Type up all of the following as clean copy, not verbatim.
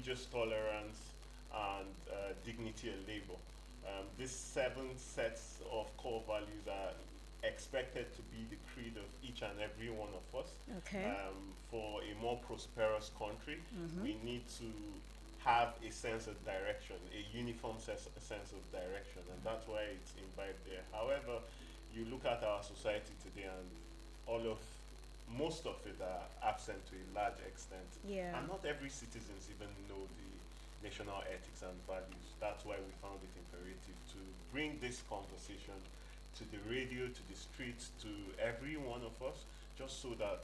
religious tolerance, and dignity of labor. These seven sets of core values are expected to be the creed of each and every one of us. Okay. For a more prosperous country, we need to have a sense of direction, a uniform sense of direction, and that's why it's imbibed there. However, you look at our society today, and all of most of it are absent to a large extent, Yeah. and not every citizens even know the national ethics and values. That's why we found it imperative to bring this conversation to the radio, to the streets, to every one of us, just so that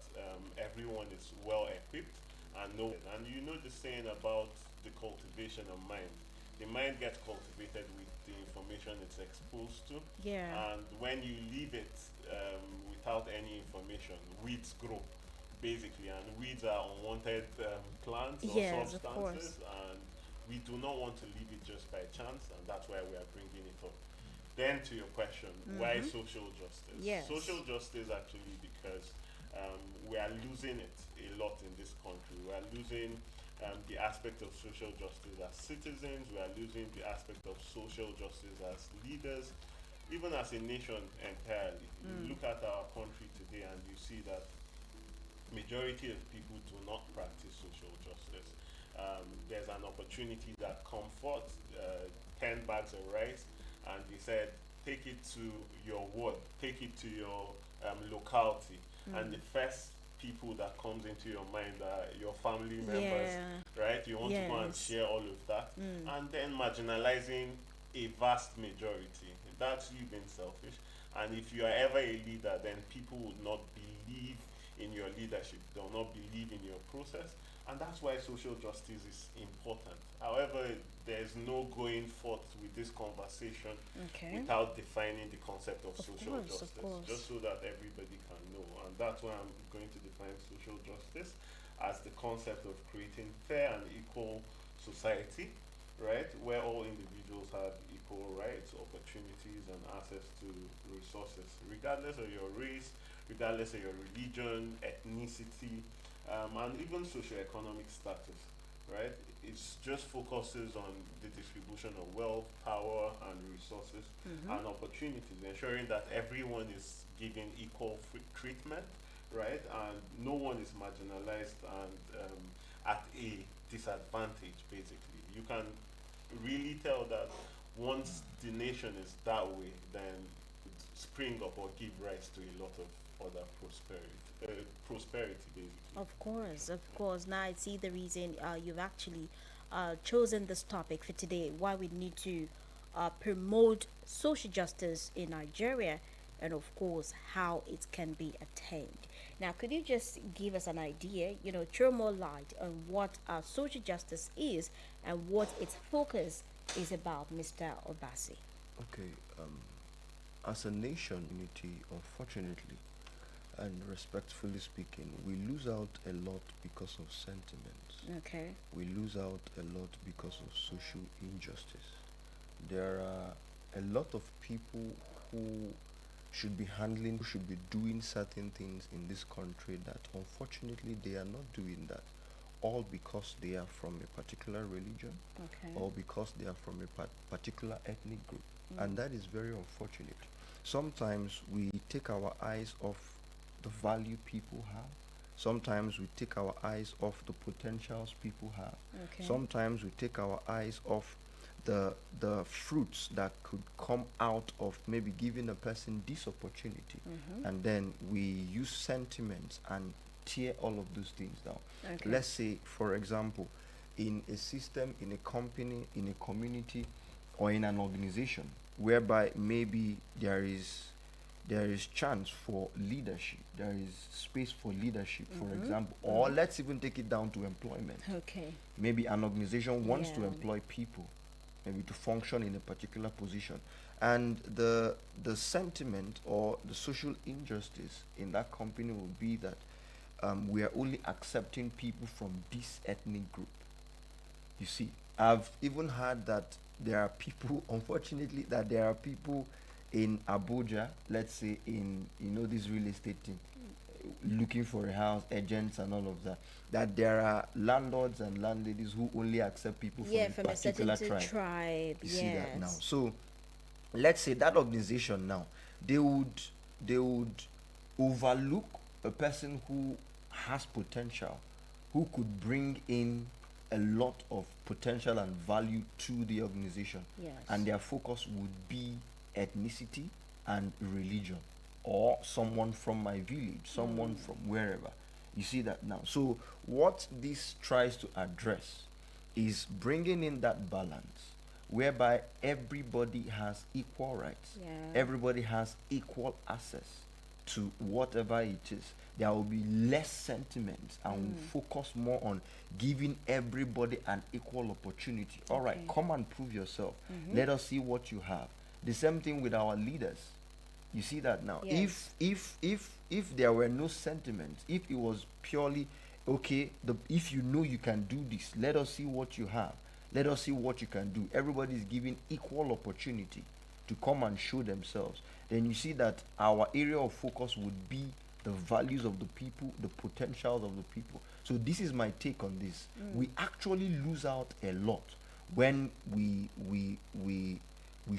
everyone is well equipped and know. And you know the saying about the cultivation of mind. The mind gets cultivated with the information it's exposed to, Yeah. and when you leave it without any information, weeds grow, basically, and weeds are unwanted plants or Yes, of course. substances, and we do not want to leave it just by chance, and that's why we are bringing it up. Then to your question, why Mm-hmm. social justice? Yes. Social justice actually because we are losing it a lot in this country. We are losing the aspect of social justice as citizens. We are losing the aspect of social justice as leaders, even as a nation entirely. You Mm. look at our country today and you see that majority of people do not practice social justice. There's an opportunity that come forth, 10 bags of rice, and they said, take it to your ward, take it to your locality. And the Mm. first people that comes into your mind are your family members, Yeah. right? You want to go and Yes. share all of that, Mm. and then marginalizing a vast majority. That's you being selfish. And if you are ever a leader, then people would not believe in your leadership. They'll not believe in your process. And that's why social justice is important. However, there's no going forth with this conversation Okay. without defining the concept of Of social course. Of justice, just course. so that everybody can know. And that's why I'm going to define social justice as the concept of creating fair and equal society, right, where all individuals have equal rights, opportunities, and access to resources, regardless of your race, regardless of your religion, ethnicity, and even socioeconomic status, right? It just focuses on the distribution of wealth, power, and resources Mm-hmm. and opportunities, ensuring that everyone is given equal treatment, right? And no one is marginalized and at a disadvantage, basically. You can really tell that once the nation is that way, then it spring up or give rise to a lot of other prosperity, basically. Of course, of course. Now I see the reason you've actually chosen this topic for today. Why we need to promote social justice in Nigeria, and of course how it can be attained. Now, could you just give us an idea? Throw more light on what social justice is and what its focus is about, Mr. Obasi. Okay, as a nation unity, unfortunately, and respectfully speaking, we lose out a lot because of sentiments. Okay. We lose out a lot because of social injustice. There are a lot of people who should be handling, who should be doing certain things in this country that unfortunately they are not doing that. All because they are from a particular religion Okay. or because they are from a particular ethnic group. Mm. And that is very unfortunate. Sometimes we take our eyes off the value people have. Sometimes we take our eyes off the potentials people have. Okay. Sometimes we take our eyes off the fruits that could come out of maybe giving a person this opportunity, Mm-hmm. and then we use sentiments and tear all of those things down. Okay. Let's say, for example, in a system, in a company, in a community, or in an organization whereby maybe there is chance for leadership, there is space for leadership, for Mm-hmm. example, or Mm-hmm. let's even take it down to employment. Okay. Maybe an organization wants to Yeah. employ people, maybe to function in a particular position, and the sentiment or the social injustice in that company will be that we are only accepting people from this ethnic group. You see, I've even heard that there are people, unfortunately, that there are people in Abuja, let's say in this real estate thing, looking for a house, agents and all of that, that there are landlords and landladies who only accept people Yeah, from from a a certain particular tribe. tribe. You see that now. Yes. So let's say that organization now, they would overlook a person who has potential, who could bring in a lot of potential and value to the organization, Yes. and their focus would be ethnicity and religion, or someone from my village, someone from wherever. You see that now. So what this tries to address is bringing in that balance whereby everybody has equal rights, Yeah. everybody has equal access to whatever it is. There will be less sentiments, and we'll focus more on giving everybody an equal opportunity. All right, Okay. come and prove yourself. Let us see what you have. The same thing with our leaders. You see that now. Yes. If there were no sentiments, if it was purely okay, if you know you can do this, let us see what you have. Let us see what you can do. Everybody is given equal opportunity to come and show themselves. Then you see that our area of focus would be the values of the people, the potentials of the people. So this is my take on this. We actually lose out a lot when we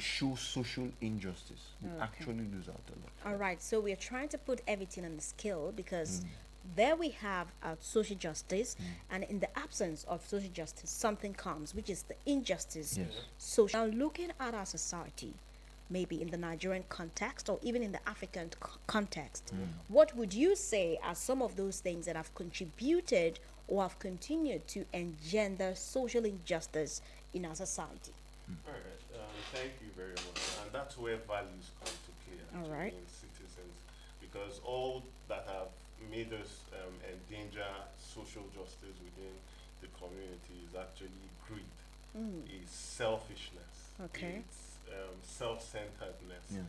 show social injustice. We Okay. actually lose out a lot. All right, so we're trying to put everything on the scale because there we have social justice, and in the absence of social justice, something comes, which is the injustice. Yes. Social. Now, looking at our society, maybe in the Nigerian context or even in the African context, what would you say are some of those things that have contributed or have continued to engender social injustice in our society? All right. Thank you very much. And that's where values come to play All actually right. in citizens, because all that have made us endanger social justice within the community is actually greed, is selfishness, Okay. it's self-centeredness, Yeah.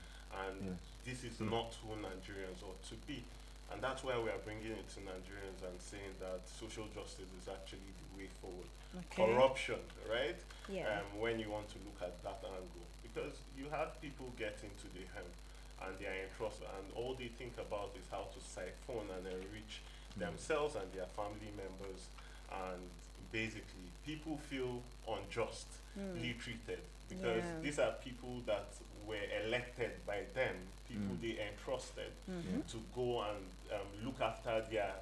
and Yes. this is not who Nigerians ought to be. And that's why we are bringing it to Nigerians and saying that social justice is actually the way forward. Okay. Corruption, right? Yeah. When you want to look at that angle, because you have people get into the helm and they are entrusted, and all they think about is how to siphon and enrich themselves and their family members, and basically people feel unjustly treated because Yeah. these are people that were elected by them, people they entrusted to go and look after their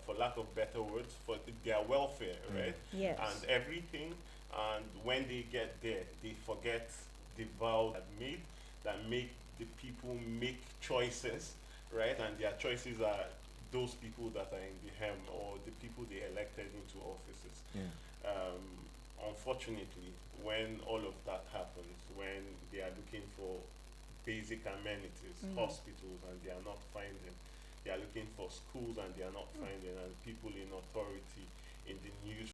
for lack of better words, for their welfare, right? Yes. And everything. And when they get there, they forget the vow that made, that make the people make choices, right? And their choices are those people that are in the helm or the people they elected into offices. Yeah. Unfortunately, when all of that happens, when they are looking for basic amenities, hospitals, and they are not finding, they are looking for schools and they are not finding, and people in authority in the news